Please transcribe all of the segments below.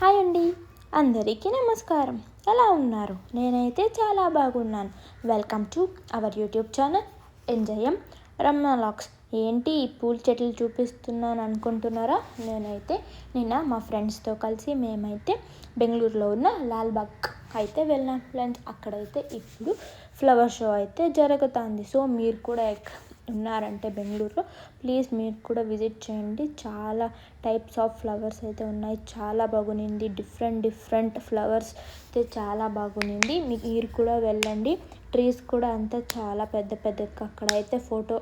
Hi అండి, అందరికీ నమస్కారం. ఎలా ఉన్నారు? నేనైతే చాలా బాగున్నాను. Welcome to our YouTube channel ఎంజయం రమణలాక్స్. ఏంటి ఈ పూల చెట్లు చూపిస్తున్నాను అనుకుంటున్నారా? నేనైతే నిన్న మా ఫ్రెండ్స్తో కలిసి మేమైతే బెంగళూరులో ఉన్న లాల్బాగ్ అయితే వెళ్ళాం ఫ్రెండ్స్. అక్కడైతే ఇప్పుడు ఫ్లవర్ షో అయితే జరుగుతుంది. సో మీరు కూడా ఉన్నారంటే బెంగళూరులో ప్లీజ్ మీరు కూడా విజిట్ చేయండి. చాలా టైప్స్ ఆఫ్ ఫ్లవర్స్ అయితే ఉన్నాయి. చాలా బాగుంది. డిఫరెంట్ ఫ్లవర్స్ అయితే చాలా బాగుంది. మీరు కూడా వెళ్ళండి. ట్రీస్ కూడా అంతా చాలా పెద్ద అక్కడైతే ఫోటో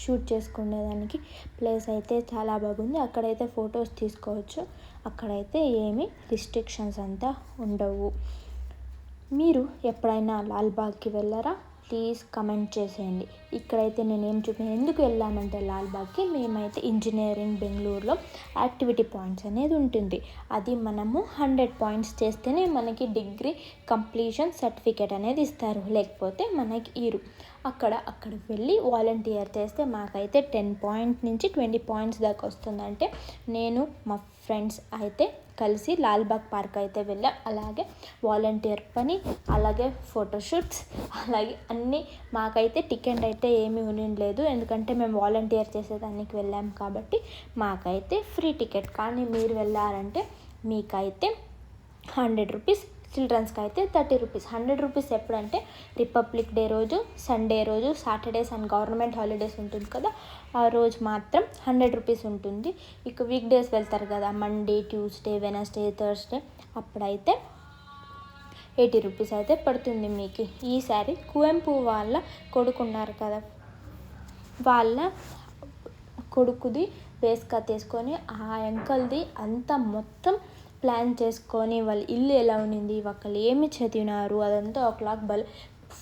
షూట్ చేసుకునేదానికి ప్లేస్ అయితే చాలా బాగుంది. అక్కడైతే ఫొటోస్ తీసుకోవచ్చు. అక్కడైతే ఏమీ రిస్ట్రిక్షన్స్ అంతా ఉండవు. మీరు ఎప్పుడైనా లాల్బాగ్కి వెళ్ళారా? ప్లీజ్ కమెంట్ చేసేయండి. ఇక్కడైతే నేనేం ఎందుకు వెళ్ళామంటే లాల్బాగ్కి మేమైతే ఇంజనీరింగ్ బెంగళూరులో యాక్టివిటీ పాయింట్స్ అనేది ఉంటుంది. అది మనము 100 పాయింట్స్ చేస్తేనే మనకి డిగ్రీ కంప్లీషన్ సర్టిఫికేట్ అనేది ఇస్తారు, లేకపోతే మనకి ఇరు. అక్కడికి వెళ్ళి వాలంటీర్ చేస్తే మాకైతే 10 పాయింట్స్ నుంచి 20 పాయింట్స్ దాకా వస్తుందంటే నేను మా ఫ్రెండ్స్ అయితే కలిసి లాల్బాగ్ పార్క్ అయితే వెళ్ళాం. అలాగే వాలంటీర్ పని, అలాగే ఫోటోషూట్స్, అలాగే అన్నీ. మాకైతే టికెట్ అయితే ఏమీ ఉండలేదు, ఎందుకంటే మేము వాలంటీర్ చేసేదానికి వెళ్ళాం కాబట్టి మాకైతే ఫ్రీ టికెట్. కానీ మీరు వెళ్ళారంటే మీకైతే 100 రూపీస్, చిల్డ్రన్స్కి అయితే 30 రూపీస్. 100 రూపీస్ ఎప్పుడంటే రిపబ్లిక్ డే రోజు, సండే రోజు, సాటర్డేస్ అండ్ గవర్నమెంట్ హాలిడేస్ ఉంటుంది కదా, ఆ రోజు మాత్రం 100 రూపీస్ ఉంటుంది. ఇక వీక్ డేస్ వెళ్తారు కదా, మండే, ట్యూస్డే, వెనస్డే, థర్స్డే, అప్పుడైతే 80 రూపీస్ అయితే పడుతుంది మీకు. ఈసారి కువెంపు వాళ్ళ కొడుకున్నారు కదా, వాళ్ళ కొడుకుది బేస్గా తీసుకొని ఆ అంకల్ది అంతా మొత్తం ప్లాన్ చేసుకొని వాళ్ళ ఇల్లు ఎలా ఉన్నింది, వాళ్ళు ఏమి చదివినారు, అదంతా ఒకలాగా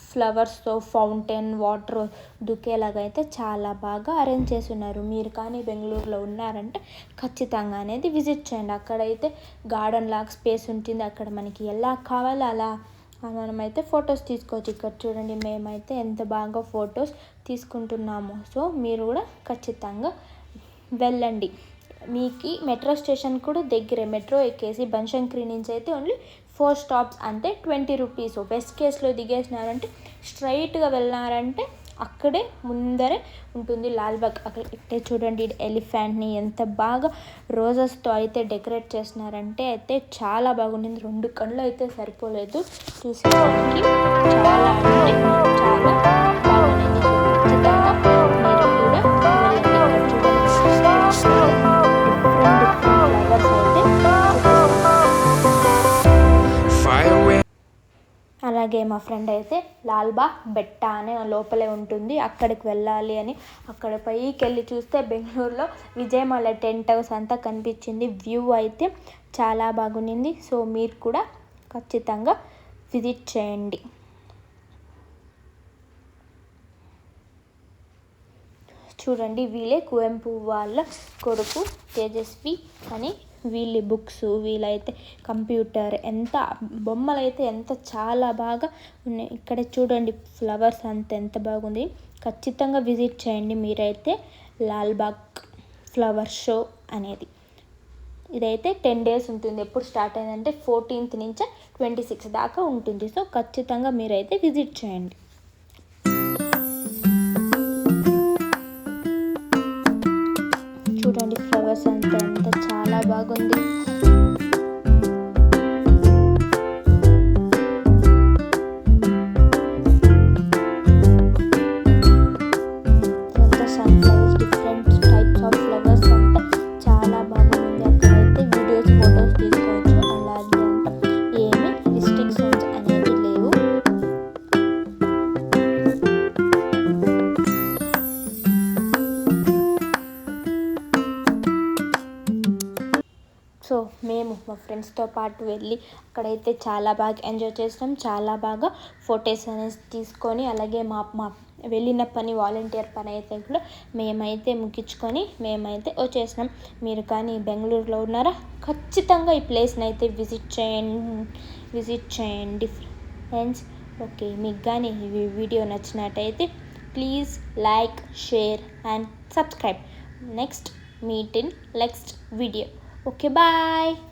ఫ్లవర్స్తో ఫౌంటైన్ వాటర్ దుకేలాగా అయితే చాలా బాగా అరేంజ్ చేసి ఉన్నారు. మీరు కానీ బెంగళూరులో ఉన్నారంటే ఖచ్చితంగా అనేది విజిట్ చేయండి. అక్కడైతే గార్డెన్ లాగా స్పేస్ ఉంటుంది. అక్కడ మనకి ఎలా కావాలో అలా మనమైతే ఫొటోస్ తీసుకోవచ్చు. ఇక్కడ చూడండి, మేమైతే ఎంత బాగా ఫొటోస్ తీసుకుంటున్నాము. సో మీరు కూడా ఖచ్చితంగా వెళ్ళండి. మీకు మెట్రో స్టేషన్ కూడా దగ్గరే. మెట్రో ఎక్కేసి బన్శంకరి నుంచి అయితే ఓన్లీ 4 స్టాప్స్ అంటే 20 రూపీస్. వెస్ట్ కేస్లో దిగేసినారంటే స్ట్రైట్గా వెళ్ళినారంటే అక్కడే ముందరే ఉంటుంది లాల్బాగ్. అక్కడ ఇట్టే చూడండి, ఎలిఫెంట్ని ఎంత బాగా రోజెస్తో అయితే డెకరేట్ చేసినారంటే అయితే చాలా బాగుంటుంది. 2 కళ్ళు అయితే సరిపోలేదు చూసేదానికి. చాలా అంటే చాలా బాగుంది. ఖచ్చితంగా మీరు కూడా వెళ్ళండి. అలాగే మా ఫ్రెండ్ అయితే లాల్బాగ్ బెట్ట అనే లోపలే ఉంటుంది, అక్కడికి వెళ్ళాలి అని అక్కడ పైకి వెళ్ళి చూస్తే బెంగళూరులో విజయమాల టెంట్ హౌస్ అంతా కనిపించింది. వ్యూ అయితే చాలా బాగుంది. సో మీరు కూడా ఖచ్చితంగా విజిట్ చేయండి. చూడండి, వీళ్ళే కువెంపు వాళ్ళ కొడుకు తేజస్వి అని. వీళ్ళ బుక్స్, వీళ్ళైతే కంప్యూటర్, ఎంత బొమ్మలు అయితే ఎంత చాలా బాగా ఉన్నాయి. ఇక్కడ చూడండి ఫ్లవర్స్ అంతా ఎంత బాగుంది. ఖచ్చితంగా విజిట్ చేయండి మీరైతే లాల్బాగ్ ఫ్లవర్ షో అనేది. ఇదైతే 10 డేస్ ఉంటుంది. ఎప్పుడు స్టార్ట్ అయిందంటే 14th నుంచి 26 దాకా ఉంటుంది. సో ఖచ్చితంగా మీరైతే విజిట్ చేయండి. చూడండి ఫ్లవర్స్ అంతా ఎంత చాలా బాగుంది. Sunflowers, different types of flowers అంతా చాలా బాగుంది. అక్కడైతే వీడియోస్, ఫొటోస్ తీసుకోవచ్చు. అలాగే ఏమి రిస్ట్రిక్షన్స్ అనేది లేవు. సో మేము మా ఫ్రెండ్స్తో పాటు వెళ్ళి అక్కడైతే చాలా బాగా ఎంజాయ్ చేసాం. చాలా బాగా ఫొటోస్ అనేది తీసుకొని, అలాగే మా వెళ్ళిన పని, వాలంటీర్ పని అయితే కూడా మేమైతే ముగించుకొని మేమైతే వచ్చేసినాం. మీరు కానీ బెంగళూరులో ఉన్నారా? ఖచ్చితంగా ఈ ప్లేస్ని అయితే విజిట్ చేయండి ఫ్రెండ్స్. ఓకే, మీకు కానీ ఈ వీడియో నచ్చినట్టయితే please like, share and subscribe. Next meet in next video. Okay, bye.